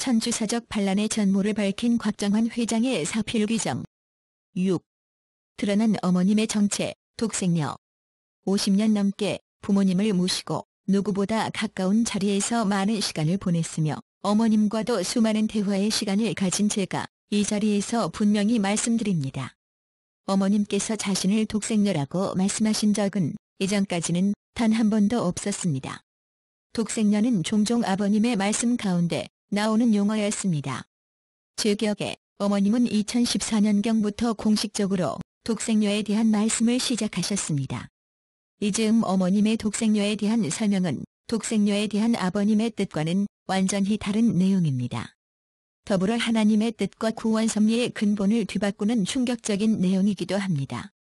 천주사적 반란의 전모를 밝힌 곽정환 회장의 사필 규정. 6. 드러난 어머님의 정체, 독생녀. 50년 넘게 부모님을 모시고 누구보다 가까운 자리에서 많은 시간을 보냈으며 어머님과도 수많은 대화의 시간을 가진 제가 이 자리에서 분명히 말씀드립니다. 어머님께서 자신을 독생녀라고 말씀하신 적은 이전까지는 단 한 번도 없었습니다. 독생녀는 종종 아버님의 말씀 가운데 나오는 용어였습니다. 제 기억에 어머님은 2014년경부터 공식적으로 독생녀에 대한 말씀을 시작하셨습니다. 이 즈음 어머님의 독생녀에 대한 설명은 독생녀에 대한 아버님의 뜻과는 완전히 다른 내용입니다. 더불어 하나님의 뜻과 구원 섭리의 근본을 뒤바꾸는 충격적인 내용이기도 합니다.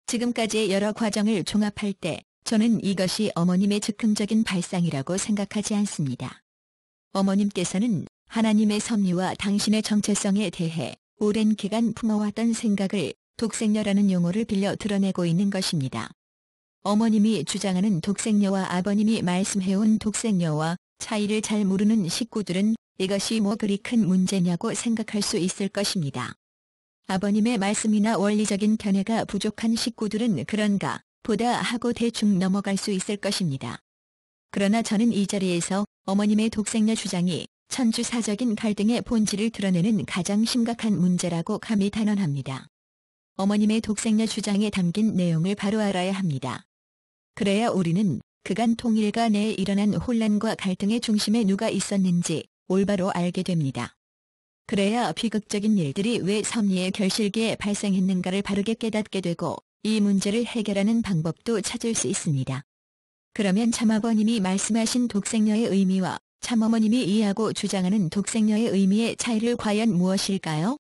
지금까지의 여러 과정을 종합할 때 저는 이것이 어머님의 즉흥적인 발상이라고 생각하지 않습니다. 어머님께서는 하나님의 섭리와 당신의 정체성에 대해 오랜 기간 품어왔던 생각을 독생녀라는 용어를 빌려 드러내고 있는 것입니다. 어머님이 주장하는 독생녀와 아버님이 말씀해온 독생녀와 차이를 잘 모르는 식구들은 이것이 뭐 그리 큰 문제냐고 생각할 수 있을 것입니다. 아버님의 말씀이나 원리적인 견해가 부족한 식구들은 그런가 보다 하고 대충 넘어갈 수 있을 것입니다. 그러나 저는 이 자리에서 어머님의 독생녀 주장이 천주사적인 갈등의 본질을 드러내는 가장 심각한 문제라고 감히 단언합니다. 어머님의 독생녀 주장에 담긴 내용을 바로 알아야 합니다. 그래야 우리는 그간 통일가 내에 일어난 혼란과 갈등의 중심에 누가 있었는지 올바로 알게 됩니다. 그래야 비극적인 일들이 왜 섭리의 결실기에 발생했는가를 바르게 깨닫게 되고 이 문제를 해결하는 방법도 찾을 수 있습니다. 그러면 참아버님이 말씀하신 독생녀의 의미와 참어머님이 이해하고 주장하는 독생녀의 의미의 차이를 과연 무엇일까요?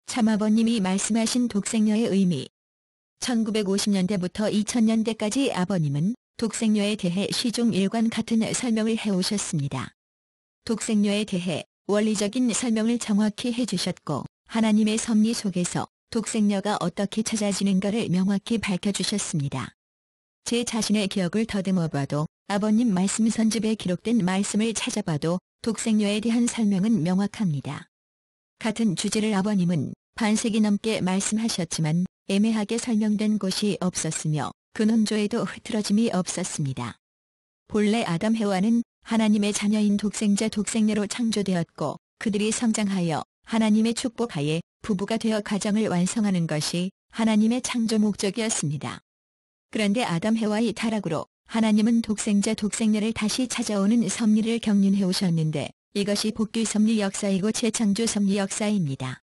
참아버님이 말씀하신 독생녀의 의미. 1950년대부터 2000년대까지 아버님은 독생녀에 대해 시종 일관 같은 설명을 해오셨습니다. 독생녀에 대해 원리적인 설명을 정확히 해주셨고 하나님의 섭리 속에서 독생녀가 어떻게 찾아지는가를 명확히 밝혀주셨습니다. 제 자신의 기억을 더듬어 봐도 아버님 말씀 선집에 기록된 말씀을 찾아봐도 독생녀에 대한 설명은 명확합니다. 같은 주제를 아버님은 반세기 넘게 말씀하셨지만 애매하게 설명된 곳이 없었으며 근원조에도 흐트러짐이 없었습니다. 본래 아담 해와는 하나님의 자녀인 독생자 독생녀로 창조되었고 그들이 성장하여 하나님의 축복하에 부부가 되어 가정을 완성하는 것이 하나님의 창조 목적이었습니다. 그런데 아담 해와의 타락으로 하나님은 독생자 독생녀를 다시 찾아오는 섭리를 경륜해 오셨는데 이것이 복귀 섭리 역사이고 재창조 섭리 역사입니다.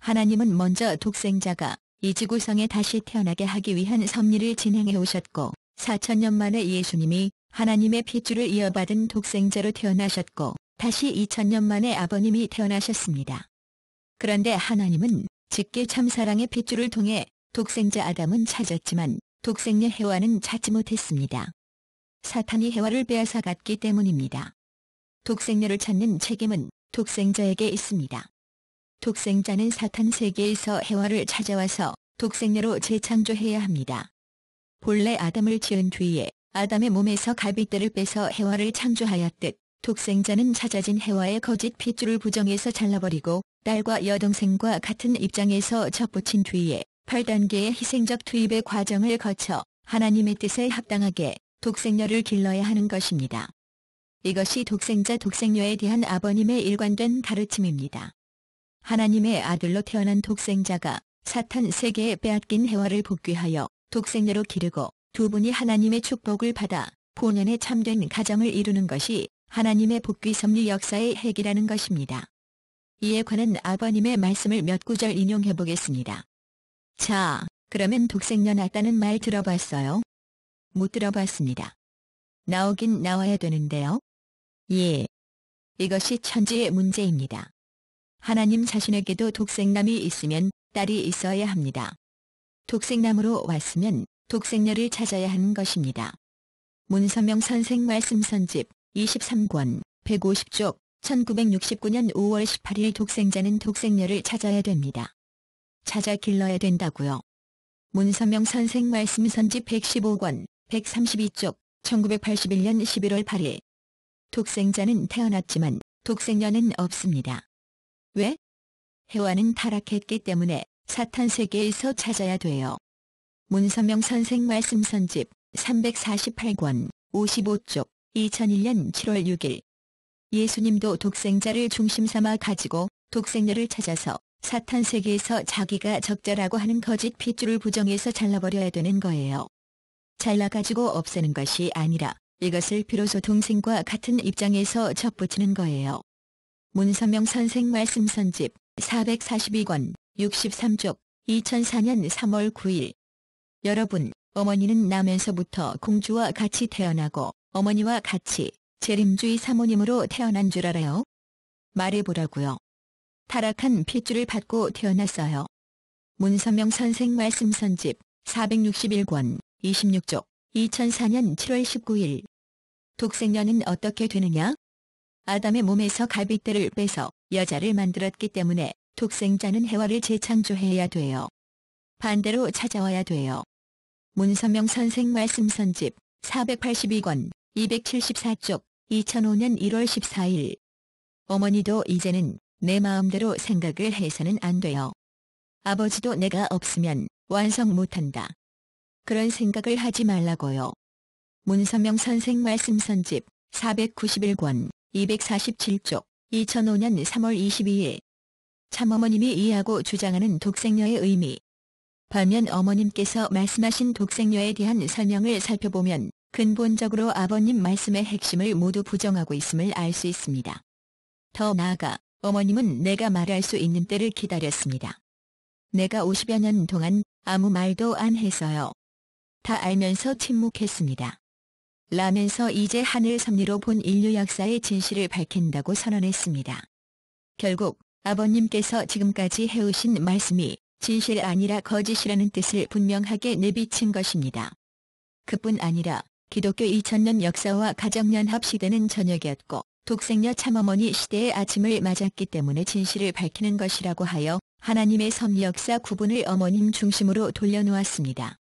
하나님은 먼저 독생자가 이 지구상에 다시 태어나게 하기 위한 섭리를 진행해 오셨고 4000년 만에 예수님이 하나님의 핏줄을 이어받은 독생자로 태어나셨고 다시 2000년 만에 아버님이 태어나셨습니다. 그런데 하나님은 직계 참사랑의 핏줄을 통해 독생자 아담은 찾았지만 독생녀 해와는 찾지 못했습니다. 사탄이 해와를 빼앗아갔기 때문입니다. 독생녀를 찾는 책임은 독생자에게 있습니다. 독생자는 사탄 세계에서 해와를 찾아와서 독생녀로 재창조해야 합니다. 본래 아담을 지은 뒤에 아담의 몸에서 갈빗대를 빼서 해와를 창조하였듯 독생자는 찾아진 해와의 거짓 핏줄을 부정해서 잘라버리고 딸과 여동생과 같은 입장에서 접붙인 뒤에 8단계의 희생적 투입의 과정을 거쳐 하나님의 뜻에 합당하게 독생녀를 길러야 하는 것입니다. 이것이 독생자 독생녀에 대한 아버님의 일관된 가르침입니다. 하나님의 아들로 태어난 독생자가 사탄 세계에 빼앗긴 해와를 복귀하여 독생녀로 기르고 두 분이 하나님의 축복을 받아 본연의 참된 가정을 이루는 것이 하나님의 복귀 섭리 역사의 핵이라는 것입니다. 이에 관한 아버님의 말씀을 몇 구절 인용해 보겠습니다. 자, 그러면 독생녀 낳았다는 말 들어봤어요? 못 들어봤습니다. 나오긴 나와야 되는데요. 예. 이것이 천지의 문제입니다. 하나님 자신에게도 독생남이 있으면 딸이 있어야 합니다. 독생남으로 왔으면 독생녀를 찾아야 하는 것입니다. 문선명 선생 말씀 선집 23권 150쪽 1969년 5월 18일 독생자는 독생녀를 찾아야 됩니다. 찾아 길러야 된다고요. 문선명 선생 말씀 선집 115권 132쪽 1981년 11월 8일 독생자는 태어났지만 독생녀는 없습니다. 왜? 해와는 타락했기 때문에 사탄 세계에서 찾아야 돼요. 문선명 선생 말씀 선집 348권 55쪽 2001년 7월 6일. 예수님도 독생자를 중심 삼아 가지고 독생녀를 찾아서 사탄 세계에서 자기가 적자라고 하는 거짓 핏줄을 부정해서 잘라버려야 되는 거예요. 잘라가지고 없애는 것이 아니라 이것을 비로소 동생과 같은 입장에서 접붙이는 거예요. 문선명 선생 말씀 선집 442권 63쪽 2004년 3월 9일. 여러분, 어머니는 나면서부터 공주와 같이 태어나고 어머니와 같이 재림주의 사모님으로 태어난 줄 알아요? 말해보라고요. 타락한 핏줄을 받고 태어났어요. 문선명 선생 말씀 선집 461권 26쪽 2004년 7월 19일. 독생녀는 어떻게 되느냐? 아담의 몸에서 갈빗대를 빼서 여자를 만들었기 때문에 독생자는 해와를 재창조해야 돼요. 반대로 찾아와야 돼요. 문선명 선생 말씀 선집 482권 274쪽 2005년 1월 14일. 어머니도 이제는 내 마음대로 생각을 해서는 안 돼요. 아버지도 내가 없으면 완성 못한다. 그런 생각을 하지 말라고요. 문선명 선생 말씀 선집 491권 247쪽 2005년 3월 22일. 참어머님이 이해하고 주장하는 독생녀의 의미. 반면 어머님께서 말씀하신 독생녀에 대한 설명을 살펴보면 근본적으로 아버님 말씀의 핵심을 모두 부정하고 있음을 알 수 있습니다. 더 나아가 어머님은 내가 말할 수 있는 때를 기다렸습니다. 내가 50여 년 동안 아무 말도 안 했어요. 다 알면서 침묵했습니다. 라면서 이제 하늘 섭리로 본 인류 역사의 진실을 밝힌다고 선언했습니다. 결국 아버님께서 지금까지 해오신 말씀이 진실 아니라 거짓이라는 뜻을 분명하게 내비친 것입니다. 그뿐 아니라 기독교 2000년 역사와 가정연합 시대는 저녁이었고 독생녀 참어머니 시대의 아침을 맞았기 때문에 진실을 밝히는 것이라고 하여 하나님의 섭리 역사 구분을 어머님 중심으로 돌려놓았습니다.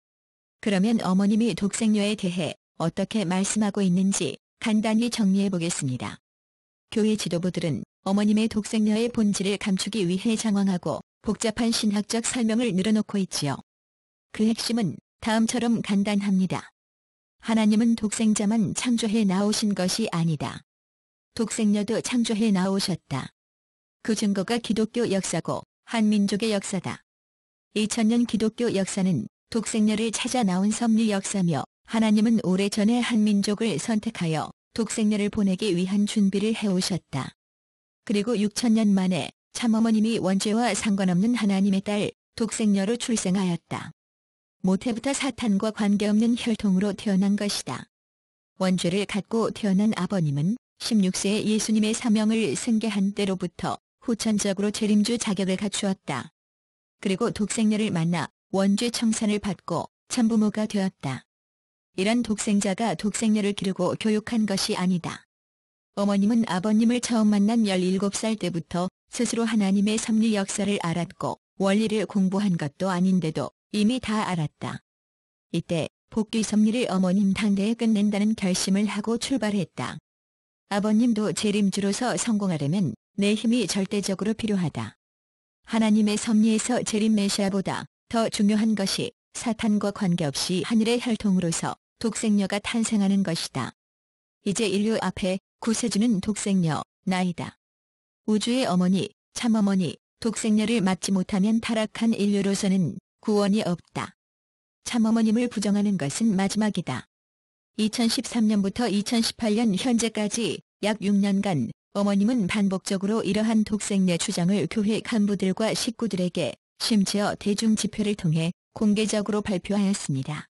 그러면 어머님이 독생녀에 대해 어떻게 말씀하고 있는지 간단히 정리해 보겠습니다. 교회 지도부들은 어머님의 독생녀의 본질을 감추기 위해 장황하고 복잡한 신학적 설명을 늘어놓고 있지요. 그 핵심은 다음처럼 간단합니다. 하나님은 독생자만 창조해 나오신 것이 아니다. 독생녀도 창조해 나오셨다. 그 증거가 기독교 역사고 한민족의 역사다. 2000년 기독교 역사는 독생녀를 찾아 나온 섭리 역사며 하나님은 오래전에 한민족을 선택하여 독생녀를 보내기 위한 준비를 해오셨다. 그리고 6000년 만에 참어머님이 원죄와 상관없는 하나님의 딸 독생녀로 출생하였다. 모태부터 사탄과 관계없는 혈통으로 태어난 것이다. 원죄를 갖고 태어난 아버님은 16세에 예수님의 사명을 승계한 때로부터 후천적으로 재림주 자격을 갖추었다. 그리고 독생녀를 만나 원죄 청산을 받고 참부모가 되었다. 이런 독생자가 독생녀를 기르고 교육한 것이 아니다. 어머님은 아버님을 처음 만난 17살 때부터 스스로 하나님의 섭리 역사를 알았고 원리를 공부한 것도 아닌데도 이미 다 알았다. 이때 복귀 섭리를 어머님 당대에 끝낸다는 결심을 하고 출발했다. 아버님도 재림주로서 성공하려면 내 힘이 절대적으로 필요하다. 하나님의 섭리에서 재림 메시아보다 더 중요한 것이 사탄과 관계없이 하늘의 혈통으로서 독생녀가 탄생하는 것이다. 이제 인류 앞에 구세주는 독생녀, 나이다. 우주의 어머니, 참어머니, 독생녀를 맞지 못하면 타락한 인류로서는 구원이 없다. 참어머님을 부정하는 것은 마지막이다. 2013년부터 2018년 현재까지 약 6년간 어머님은 반복적으로 이러한 독생녀 주장을 교회 간부들과 식구들에게 심지어 대중집회를 통해 공개적으로 발표하였습니다.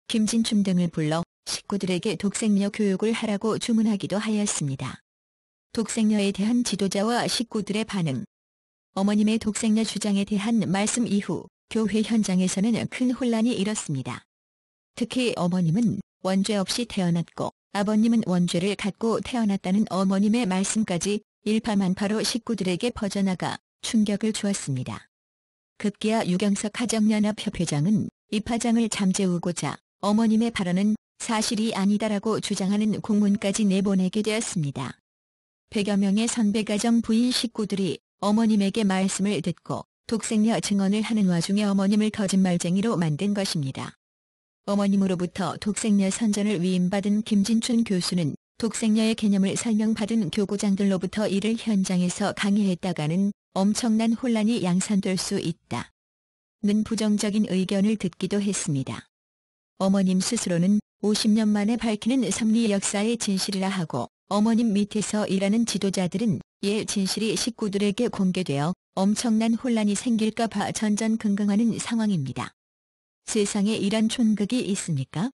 김진춤 등을 불러 식구들에게 독생녀 교육을 하라고 주문하기도 하였습니다. 독생녀에 대한 지도자와 식구들의 반응. 어머님의 독생녀 주장에 대한 말씀 이후 교회 현장에서는 큰 혼란이 일었습니다. 특히 어머님은 원죄 없이 태어났고 아버님은 원죄를 갖고 태어났다는 어머님의 말씀까지 일파만파로 식구들에게 퍼져나가 충격을 주었습니다. 급기야 유경석 가정연합협회장은 이 파장을 잠재우고자 어머님의 발언은 사실이 아니다라고 주장하는 공문까지 내보내게 되었습니다. 100여 명의 선배가정 부인 식구들이 어머님에게 말씀을 듣고 독생녀 증언을 하는 와중에 어머님을 거짓말쟁이로 만든 것입니다. 어머님으로부터 독생녀 선전을 위임받은 김진춘 교수는 독생녀의 개념을 설명받은 교구장들로부터 이를 현장에서 강의했다가는 엄청난 혼란이 양산될 수 있다 는 부정적인 의견을 듣기도 했습니다. 어머님 스스로는 50년 만에 밝히는 섭리 역사의 진실이라 하고 어머님 밑에서 일하는 지도자들은 이의 진실이 식구들에게 공개되어 엄청난 혼란이 생길까 봐 전전긍긍하는 상황입니다. 세상에 이런 촌극이 있습니까?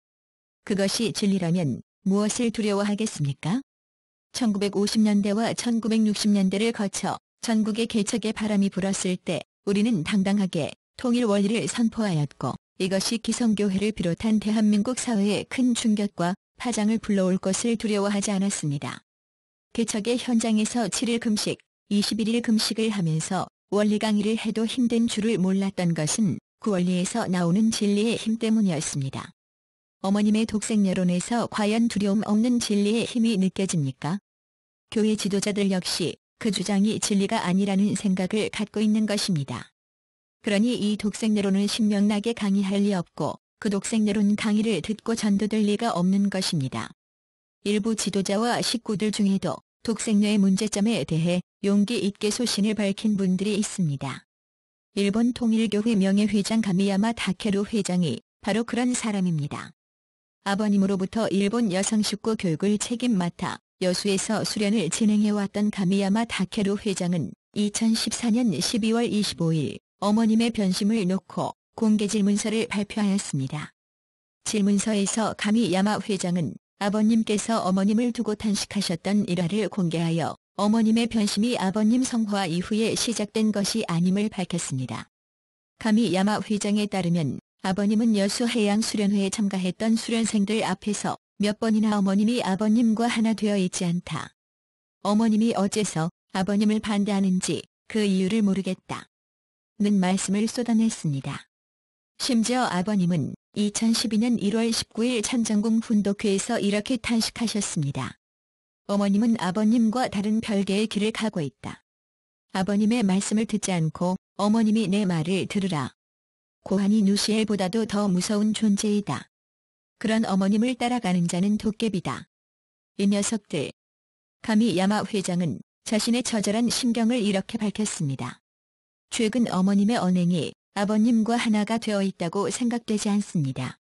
그것이 진리라면 무엇을 두려워하겠습니까? 1950년대와 1960년대를 거쳐 전국의 개척의 바람이 불었을 때 우리는 당당하게 통일 원리를 선포하였고 이것이 기성교회를 비롯한 대한민국 사회에 큰 충격과 파장을 불러올 것을 두려워하지 않았습니다. 개척의 현장에서 7일 금식, 21일 금식을 하면서 원리 강의를 해도 힘든 줄을 몰랐던 것은 그 원리에서 나오는 진리의 힘 때문이었습니다. 어머님의 독생녀론에서 과연 두려움 없는 진리의 힘이 느껴집니까? 교회 지도자들 역시 그 주장이 진리가 아니라는 생각을 갖고 있는 것입니다. 그러니 이 독생녀론을 신명나게 강의할 리 없고 그 독생녀론 강의를 듣고 전도될 리가 없는 것입니다. 일부 지도자와 식구들 중에도 독생녀의 문제점에 대해 용기 있게 소신을 밝힌 분들이 있습니다. 일본 통일교회 명예회장 가미야마 다케루 회장이 바로 그런 사람입니다. 아버님으로부터 일본 여성 식구 교육을 책임 맡아 여수에서 수련을 진행해왔던 가미야마 다케루 회장은 2014년 12월 25일 어머님의 변심을 놓고 공개 질문서를 발표하였습니다. 질문서에서 가미야마 회장은 아버님께서 어머님을 두고 탄식하셨던 일화를 공개하여 어머님의 변심이 아버님 성화 이후에 시작된 것이 아님을 밝혔습니다. 가미야마 회장에 따르면 아버님은 여수 해양수련회에 참가했던 수련생들 앞에서 몇 번이나 어머님이 아버님과 하나 되어 있지 않다. 어머님이 어째서 아버님을 반대하는지 그 이유를 모르겠다. 는 말씀을 쏟아냈습니다. 심지어 아버님은 2012년 1월 19일 천정궁 훈독회에서 이렇게 탄식하셨습니다. 어머님은 아버님과 다른 별개의 길을 가고 있다. 아버님의 말씀을 듣지 않고 어머님이 내 말을 들으라. 고하니 누시엘보다도 더 무서운 존재이다. 그런 어머님을 따라가는 자는 도깨비다. 이 녀석들. 가미야마 회장은 자신의 처절한 심경을 이렇게 밝혔습니다. 최근 어머님의 언행이 아버님과 하나가 되어 있다고 생각되지 않습니다.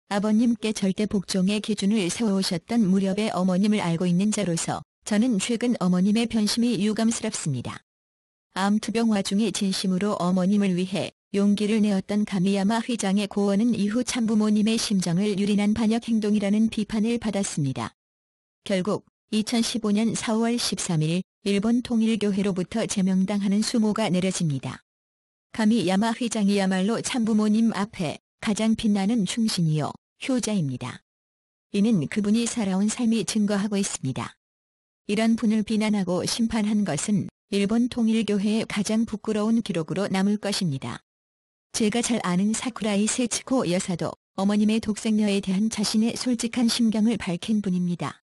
아버님께 절대 복종의 기준을 세워오셨던 무렵의 어머님을 알고 있는 자로서 저는 최근 어머님의 변심이 유감스럽습니다. 암투병 와중에 진심으로 어머님을 위해 용기를 내었던 가미야마 회장의 고언은 이후 참부모님의 심정을 유린한 반역 행동이라는 비판을 받았습니다. 결국 2015년 4월 13일 일본 통일교회로부터 제명당하는 수모가 내려집니다. 가미야마 회장이야말로 참부모님 앞에 가장 빛나는 충신이요 효자입니다. 이는 그분이 살아온 삶이 증거하고 있습니다. 이런 분을 비난하고 심판한 것은 일본 통일교회의 가장 부끄러운 기록으로 남을 것입니다. 제가 잘 아는 사쿠라이 세츠코 여사도 어머님의 독생녀에 대한 자신의 솔직한 심경을 밝힌 분입니다.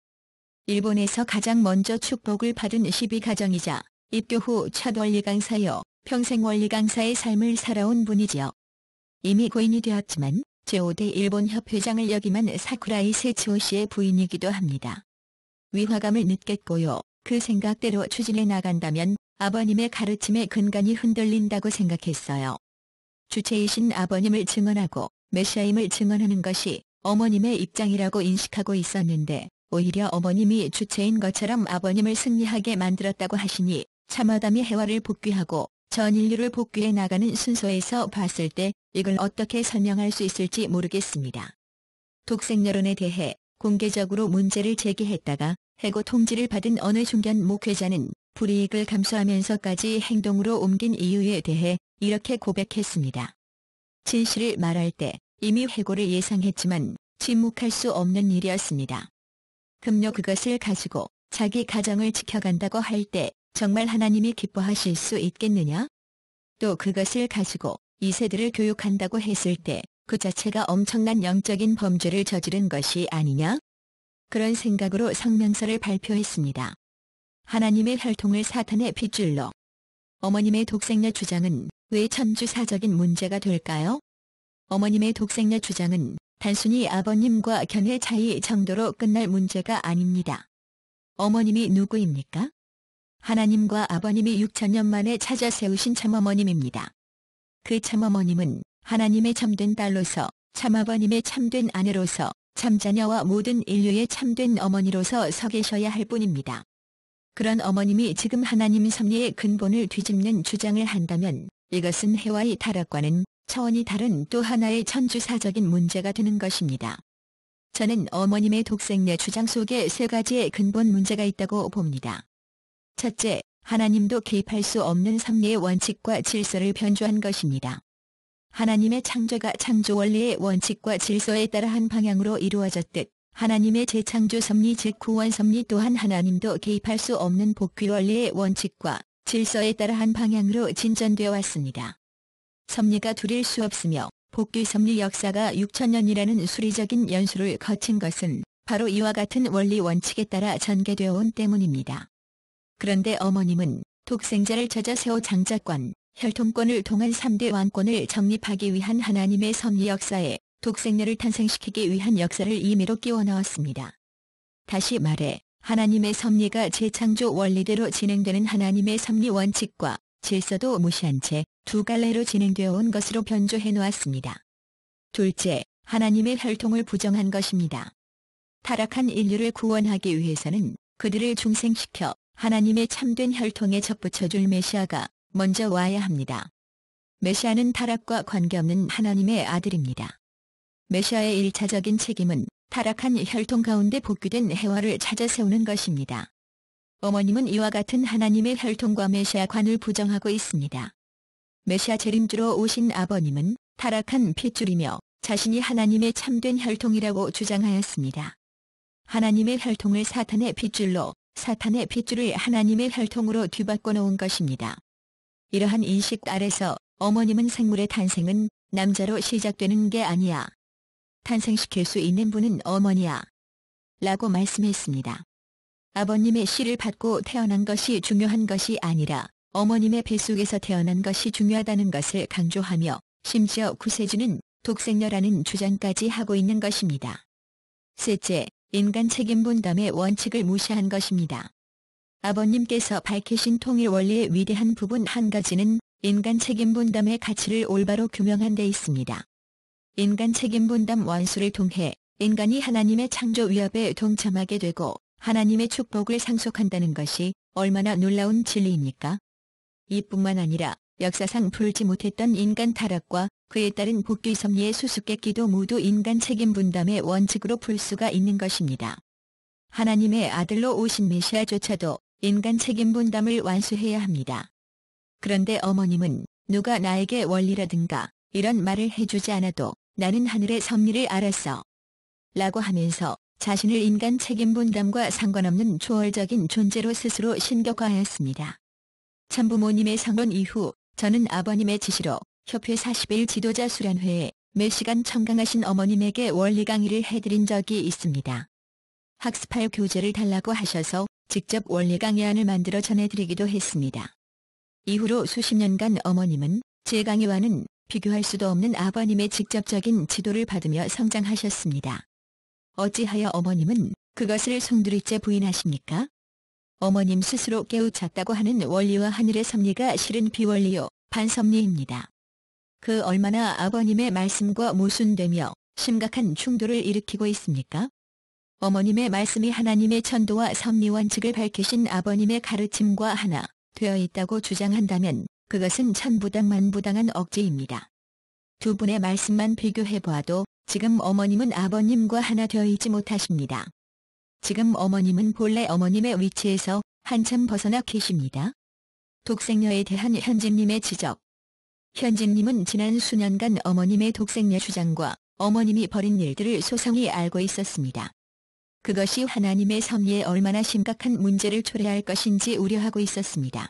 일본에서 가장 먼저 축복을 받은 12가정이자 입교 후 첫 원리 강사여 평생 원리 강사의 삶을 살아온 분이지요. 이미 고인이 되었지만 제5대 일본 협회장을 역임한 사쿠라이 세츠오 씨의 부인이기도 합니다. 위화감을 느꼈고요. 그 생각대로 추진해 나간다면 아버님의 가르침에 근간이 흔들린다고 생각했어요. 주체이신 아버님을 증언하고 메시아임을 증언하는 것이 어머님의 입장이라고 인식하고 있었는데 오히려 어머님이 주체인 것처럼 아버님을 승리하게 만들었다고 하시니 참아담이 해화를 복귀하고 전 인류를 복귀해 나가는 순서에서 봤을 때 이걸 어떻게 설명할 수 있을지 모르겠습니다. 독생녀론에 대해 공개적으로 문제를 제기했다가 해고 통지를 받은 어느 중견 목회자는 불이익을 감수하면서까지 행동으로 옮긴 이유에 대해 이렇게 고백했습니다. 진실을 말할 때 이미 해고를 예상했지만 침묵할 수 없는 일이었습니다. 금요 그것을 가지고 자기 가정을 지켜간다고 할 때 정말 하나님이 기뻐하실 수 있겠느냐? 또 그것을 가지고 이 세대를 교육한다고 했을 때 그 자체가 엄청난 영적인 범죄를 저지른 것이 아니냐? 그런 생각으로 성명서를 발표했습니다. 하나님의 혈통을 사탄의 핏줄로. 어머님의 독생녀 주장은 왜 천주사적인 문제가 될까요? 어머님의 독생녀 주장은 단순히 아버님과 견해 차이 정도로 끝날 문제가 아닙니다. 어머님이 누구입니까? 하나님과 아버님이 6천년 만에 찾아 세우신 참어머님입니다. 그 참어머님은 하나님의 참된 딸로서, 참아버님의 참된 아내로서, 참자녀와 모든 인류의 참된 어머니로서 서 계셔야 할 뿐입니다. 그런 어머님이 지금 하나님 섭리의 근본을 뒤집는 주장을 한다면 이것은 해와의 타락과는 차원이 다른 또 하나의 천주사적인 문제가 되는 것입니다. 저는 어머님의 독생녀 주장 속에 세 가지의 근본 문제가 있다고 봅니다. 첫째, 하나님도 개입할 수 없는 섭리의 원칙과 질서를 변조한 것입니다. 하나님의 창조가 창조 원리의 원칙과 질서에 따라 한 방향으로 이루어졌듯 하나님의 재창조 섭리 즉 구원 섭리 또한 하나님도 개입할 수 없는 복귀 원리의 원칙과 질서에 따라 한 방향으로 진전되어 왔습니다. 섭리가 둘일 수 없으며 복귀 섭리 역사가 6천년이라는 수리적인 연수를 거친 것은 바로 이와 같은 원리 원칙에 따라 전개되어 온 때문입니다. 그런데 어머님은 독생자를 찾아 세워 장자권, 혈통권을 통한 3대 왕권을 정립하기 위한 하나님의 섭리 역사에 독생녀를 탄생시키기 위한 역사를 임의로 끼워 넣었습니다. 다시 말해 하나님의 섭리가 재창조 원리대로 진행되는 하나님의 섭리 원칙과 질서도 무시한 채 두 갈래로 진행되어 온 것으로 변조해 놓았습니다. 둘째, 하나님의 혈통을 부정한 것입니다. 타락한 인류를 구원하기 위해서는 그들을 중생시켜 하나님의 참된 혈통에 접붙여줄 메시아가 먼저 와야 합니다. 메시아는 타락과 관계없는 하나님의 아들입니다. 메시아의 1차적인 책임은 타락한 혈통 가운데 복귀된 해와를 찾아 세우는 것입니다. 어머님은 이와 같은 하나님의 혈통과 메시아관을 부정하고 있습니다. 메시아 재림주로 오신 아버님은 타락한 핏줄이며 자신이 하나님의 참된 혈통이라고 주장하였습니다. 하나님의 혈통을 사탄의 핏줄로, 사탄의 핏줄을 하나님의 혈통으로 뒤바꿔 놓은 것입니다. 이러한 인식 아래서 어머님은 생물의 탄생은 남자로 시작되는 게 아니야. 탄생시킬 수 있는 분은 어머니야. 라고 말씀했습니다. 아버님의 씨를 받고 태어난 것이 중요한 것이 아니라 어머님의 뱃속에서 태어난 것이 중요하다는 것을 강조하며 심지어 구세주는 독생녀라는 주장까지 하고 있는 것입니다. 셋째, 인간 책임 분담의 원칙을 무시한 것입니다. 아버님께서 밝히신 통일 원리의 위대한 부분 한 가지는 인간 책임 분담의 가치를 올바로 규명한 데 있습니다. 인간 책임 분담 원수를 통해 인간이 하나님의 창조 위협에 동참하게 되고 하나님의 축복을 상속한다는 것이 얼마나 놀라운 진리입니까? 이뿐만 아니라 역사상 풀지 못했던 인간 타락과 그에 따른 복귀 섭리의 수수께끼도 모두 인간 책임 분담의 원칙으로 풀 수가 있는 것입니다. 하나님의 아들로 오신 메시아조차도 인간 책임 분담을 완수해야 합니다. 그런데 어머님은 누가 나에게 원리라든가 이런 말을 해주지 않아도 나는 하늘의 섭리를 알았어. 라고 하면서 자신을 인간 책임 분담과 상관없는 초월적인 존재로 스스로 신격화하였습니다. 참부모님의 성론 이후 저는 아버님의 지시로 협회 40일 지도자 수련회에 몇 시간 청강하신 어머님에게 원리 강의를 해드린 적이 있습니다. 학습할 교재를 달라고 하셔서 직접 원리 강의안을 만들어 전해드리기도 했습니다. 이후로 수십 년간 어머님은 제 강의와는 비교할 수도 없는 아버님의 직접적인 지도를 받으며 성장하셨습니다. 어찌하여 어머님은 그것을 송두리째 부인하십니까? 어머님 스스로 깨우쳤다고 하는 원리와 하늘의 섭리가 실은 비원리요, 반섭리입니다. 그 얼마나 아버님의 말씀과 모순되며 심각한 충돌을 일으키고 있습니까? 어머님의 말씀이 하나님의 천도와 섭리 원칙을 밝히신 아버님의 가르침과 하나 되어 있다고 주장한다면 그것은 천부당만부당한 억지입니다. 두 분의 말씀만 비교해보아도 지금 어머님은 아버님과 하나 되어 있지 못하십니다. 지금 어머님은 본래 어머님의 위치에서 한참 벗어나 계십니다. 독생녀에 대한 현진님의 지적. 현진님은 지난 수년간 어머님의 독생녀 주장과 어머님이 벌인 일들을 소상히 알고 있었습니다. 그것이 하나님의 섭리에 얼마나 심각한 문제를 초래할 것인지 우려하고 있었습니다.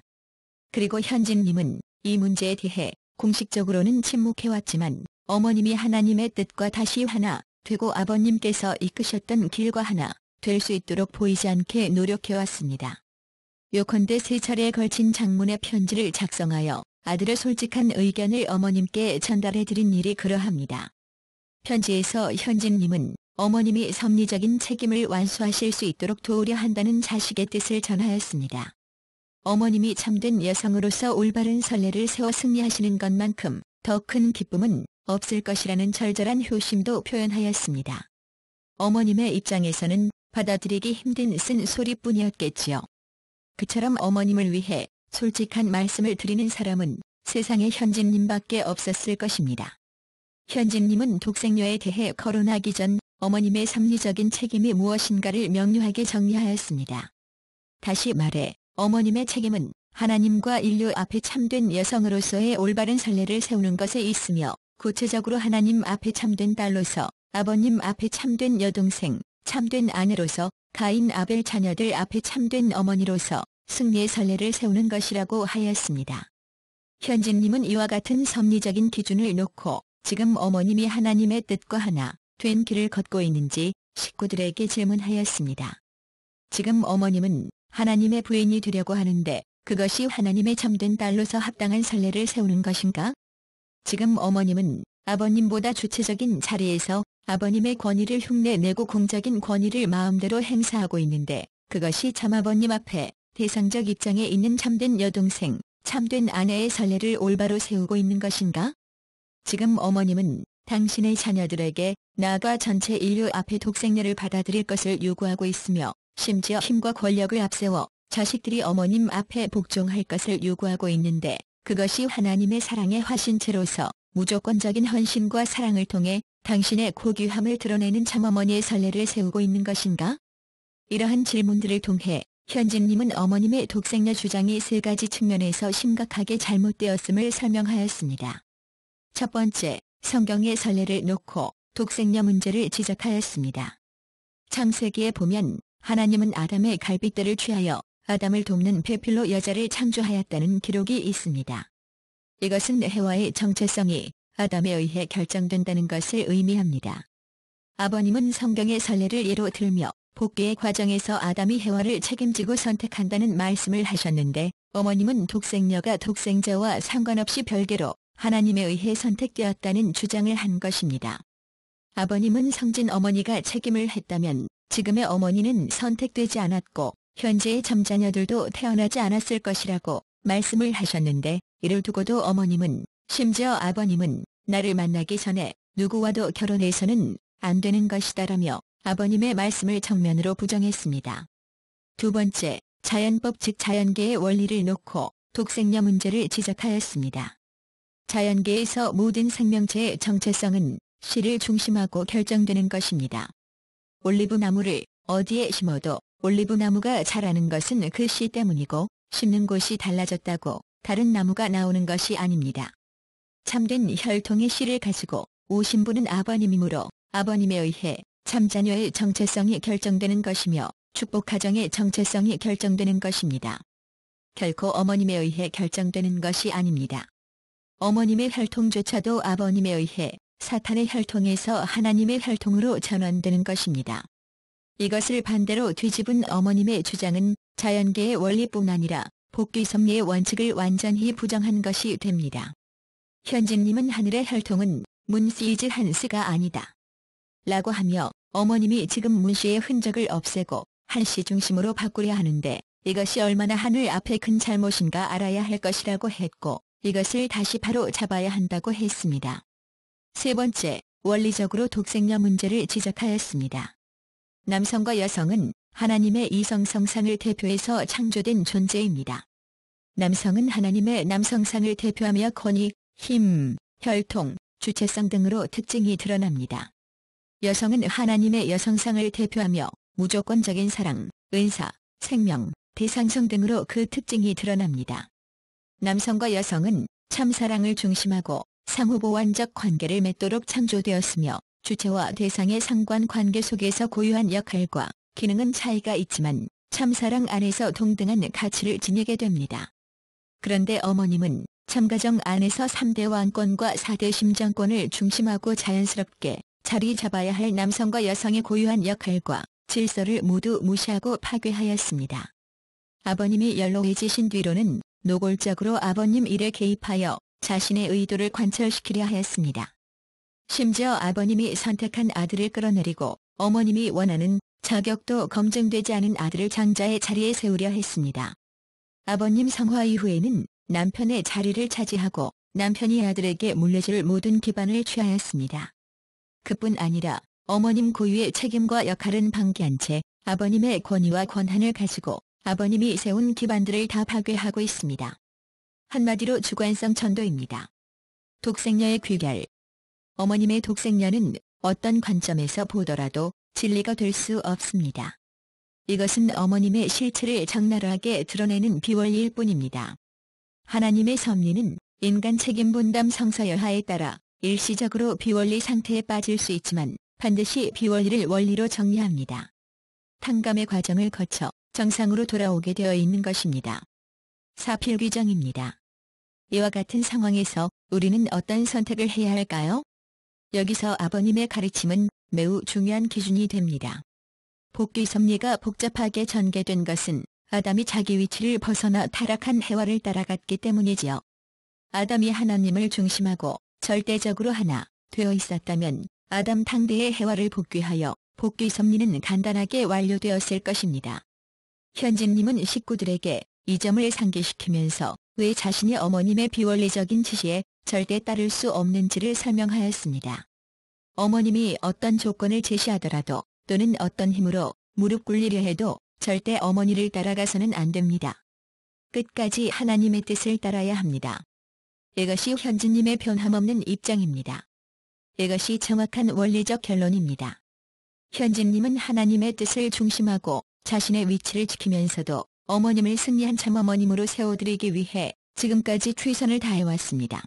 그리고 현진님은 이 문제에 대해 공식적으로는 침묵해왔지만 어머님이 하나님의 뜻과 다시 하나 되고 아버님께서 이끄셨던 길과 하나 될 수 있도록 보이지 않게 노력해왔습니다. 요컨대 3차례에 걸친 장문의 편지를 작성하여 아들의 솔직한 의견을 어머님께 전달해드린 일이 그러합니다. 편지에서 현진님은 어머님이 섭리적인 책임을 완수하실 수 있도록 도우려 한다는 자식의 뜻을 전하였습니다. 어머님이 참된 여성으로서 올바른 선례를 세워 승리하시는 것만큼 더 큰 기쁨은 없을 것이라는 절절한 효심도 표현하였습니다. 어머님의 입장에서는 받아들이기 힘든 쓴소리뿐이었겠지요. 그처럼 어머님을 위해 솔직한 말씀을 드리는 사람은 세상에 현진님밖에 없었을 것입니다. 현진님은 독생녀에 대해 거론하기 전 어머님의 섭리적인 책임이 무엇인가를 명료하게 정리하였습니다. 다시 말해 어머님의 책임은 하나님과 인류 앞에 참된 여성으로서의 올바른 선례를 세우는 것에 있으며 구체적으로 하나님 앞에 참된 딸로서, 아버님 앞에 참된 여동생, 참된 아내로서, 가인 아벨 자녀들 앞에 참된 어머니로서 승리의 선례를 세우는 것이라고 하였습니다. 현진님은 이와 같은 섭리적인 기준을 놓고 지금 어머님이 하나님의 뜻과 하나 된 길을 걷고 있는지 식구들에게 질문하였습니다. 지금 어머님은 하나님의 부인이 되려고 하는데 그것이 하나님의 참된 딸로서 합당한 선례를 세우는 것인가? 지금 어머님은 아버님보다 주체적인 자리에서 아버님의 권위를 흉내내고 공적인 권위를 마음대로 행사하고 있는데 그것이 참아버님 앞에 대상적 입장에 있는 참된 여동생, 참된 아내의 선례를 올바로 세우고 있는 것인가? 지금 어머님은 당신의 자녀들에게 나아가 전체 인류 앞에 독생녀를 받아들일 것을 요구하고 있으며 심지어 힘과 권력을 앞세워 자식들이 어머님 앞에 복종할 것을 요구하고 있는데 그것이 하나님의 사랑의 화신체로서 무조건적인 헌신과 사랑을 통해 당신의 고귀함을 드러내는 참어머니의 선례를 세우고 있는 것인가? 이러한 질문들을 통해 현진님은 어머님의 독생녀 주장이 3가지 측면에서 심각하게 잘못되었음을 설명하였습니다. 첫 번째, 성경의 선례를 놓고 독생녀 문제를 지적하였습니다. 창세기에 보면 하나님은 아담의 갈빗대를 취하여 아담을 돕는 배필로 여자를 창조하였다는 기록이 있습니다. 이것은 해와의 정체성이 아담에 의해 결정된다는 것을 의미합니다. 아버님은 성경의 선례를 예로 들며 복귀의 과정에서 아담이 해와를 책임지고 선택한다는 말씀을 하셨는데 어머님은 독생녀가 독생자와 상관없이 별개로 하나님에 의해 선택되었다는 주장을 한 것입니다. 아버님은 성진 어머니가 책임을 했다면 지금의 어머니는 선택되지 않았고 현재의 잠자녀들도 태어나지 않았을 것이라고 말씀을 하셨는데 이를 두고도 어머님은 심지어 아버님은 나를 만나기 전에 누구와도 결혼해서는 안 되는 것이다라며 아버님의 말씀을 정면으로 부정했습니다. 두 번째, 자연법 즉 자연계의 원리를 놓고 독생녀 문제를 지적하였습니다. 자연계에서 모든 생명체의 정체성은 씨를 중심하고 결정되는 것입니다. 올리브 나무를 어디에 심어도 올리브 나무가 자라는 것은 그 씨 때문이고 심는 곳이 달라졌다고 다른 나무가 나오는 것이 아닙니다. 참된 혈통의 씨를 가지고 오신 분은 아버님이므로 아버님에 의해 참자녀의 정체성이 결정되는 것이며 축복 가정의 정체성이 결정되는 것입니다. 결코 어머님에 의해 결정되는 것이 아닙니다. 어머님의 혈통조차도 아버님에 의해 사탄의 혈통에서 하나님의 혈통으로 전환되는 것입니다. 이것을 반대로 뒤집은 어머님의 주장은 자연계의 원리뿐 아니라 복귀 섭리의 원칙을 완전히 부정한 것이 됩니다. 현진님은 하늘의 혈통은 문씨이즈 한씨가 아니다 라고 하며 어머님이 지금 문씨의 흔적을 없애고 한씨 중심으로 바꾸려 하는데 이것이 얼마나 하늘 앞에 큰 잘못인가 알아야 할 것이라고 했고 이것을 다시 바로 잡아야 한다고 했습니다. 세 번째, 원리적으로 독생녀 문제를 지적하였습니다. 남성과 여성은 하나님의 이성성상을 대표해서 창조된 존재입니다. 남성은 하나님의 남성상을 대표하며 권위, 힘, 혈통, 주체성 등으로 특징이 드러납니다. 여성은 하나님의 여성상을 대표하며 무조건적인 사랑, 은사, 생명, 대상성 등으로 그 특징이 드러납니다. 남성과 여성은 참사랑을 중심하고 상호보완적 관계를 맺도록 창조되었으며 주체와 대상의 상관관계 속에서 고유한 역할과 기능은 차이가 있지만 참사랑 안에서 동등한 가치를 지니게 됩니다. 그런데 어머님은 참가정 안에서 3대 왕권과 4대 심정권을 중심하고 자연스럽게 자리 잡아야 할 남성과 여성의 고유한 역할과 질서를 모두 무시하고 파괴하였습니다. 아버님이 연로해지신 뒤로는 노골적으로 아버님 일에 개입하여 자신의 의도를 관철시키려 하였습니다. 심지어 아버님이 선택한 아들을 끌어내리고 어머님이 원하는 자격도 검증되지 않은 아들을 장자의 자리에 세우려 했습니다. 아버님 성화 이후에는 남편의 자리를 차지하고 남편이 아들에게 물려줄 모든 기반을 취하였습니다. 그뿐 아니라 어머님 고유의 책임과 역할은 방기한 채 아버님의 권위와 권한을 가지고 아버님이 세운 기반들을 다 파괴하고 있습니다. 한마디로 주관성 천도입니다. 독생녀의 귀결. 어머님의 독생녀는 어떤 관점에서 보더라도 진리가 될 수 없습니다. 이것은 어머님의 실체를 적나라하게 드러내는 비원리일 뿐입니다. 하나님의 섭리는 인간 책임 분담 성서여하에 따라 일시적으로 비원리 상태에 빠질 수 있지만 반드시 비원리를 원리로 정리합니다. 탕감의 과정을 거쳐 정상으로 돌아오게 되어 있는 것입니다. 사필귀정입니다. 이와 같은 상황에서 우리는 어떤 선택을 해야 할까요? 여기서 아버님의 가르침은 매우 중요한 기준이 됩니다. 복귀 섭리가 복잡하게 전개된 것은 아담이 자기 위치를 벗어나 타락한 해와를 따라갔기 때문이지요. 아담이 하나님을 중심하고 절대적으로 하나 되어 있었다면 아담 당대의 해와를 복귀하여 복귀 섭리는 간단하게 완료되었을 것입니다. 현진님은 식구들에게 이 점을 상기시키면서 왜 자신이 어머님의 비원리적인 지시에 절대 따를 수 없는지를 설명하였습니다. 어머님이 어떤 조건을 제시하더라도 또는 어떤 힘으로 무릎 꿇리려 해도 절대 어머니를 따라가서는 안 됩니다. 끝까지 하나님의 뜻을 따라야 합니다. 이것이 현진님의 변함없는 입장입니다. 이것이 정확한 원리적 결론입니다. 현진님은 하나님의 뜻을 중심하고 자신의 위치를 지키면서도 어머님을 승리한 참어머님으로 세워드리기 위해 지금까지 최선을 다해왔습니다.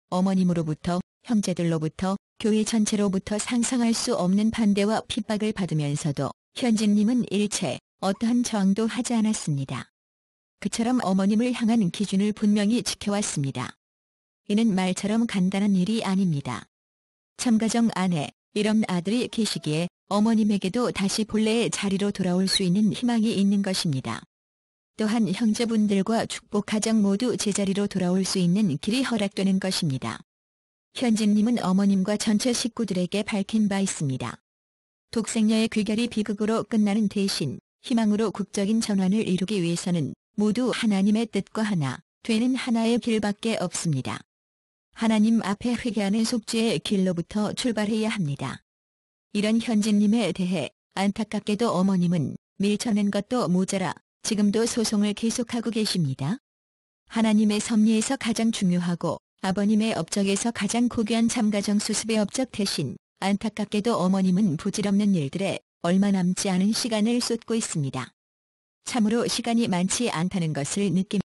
어머님으로부터, 형제들로부터, 교회 전체로부터 상상할 수 없는 반대와 핍박을 받으면서도 현진님은 일체 어떠한 저항도 하지 않았습니다. 그처럼 어머님을 향한 기준을 분명히 지켜왔습니다. 이는 말처럼 간단한 일이 아닙니다. 참가정 안에 이런 아들이 계시기에 어머님에게도 다시 본래의 자리로 돌아올 수 있는 희망이 있는 것입니다. 또한 형제분들과 축복가정 모두 제자리로 돌아올 수 있는 길이 허락되는 것입니다. 현진님은 어머님과 전체 식구들에게 밝힌 바 있습니다. 독생녀의 귀결이 비극으로 끝나는 대신 희망으로 국적인 전환을 이루기 위해서는 모두 하나님의 뜻과 하나 되는 하나의 길밖에 없습니다. 하나님 앞에 회개하는 속죄의 길로부터 출발해야 합니다. 이런 현진님에 대해 안타깝게도 어머님은 밀쳐낸 것도 모자라 지금도 소송을 계속하고 계십니다. 하나님의 섭리에서 가장 중요하고 아버님의 업적에서 가장 고귀한 참가정 수습의 업적 대신 안타깝게도 어머님은 부질없는 일들에 얼마 남지 않은 시간을 쏟고 있습니다. 참으로 시간이 많지 않다는 것을 느낍니다.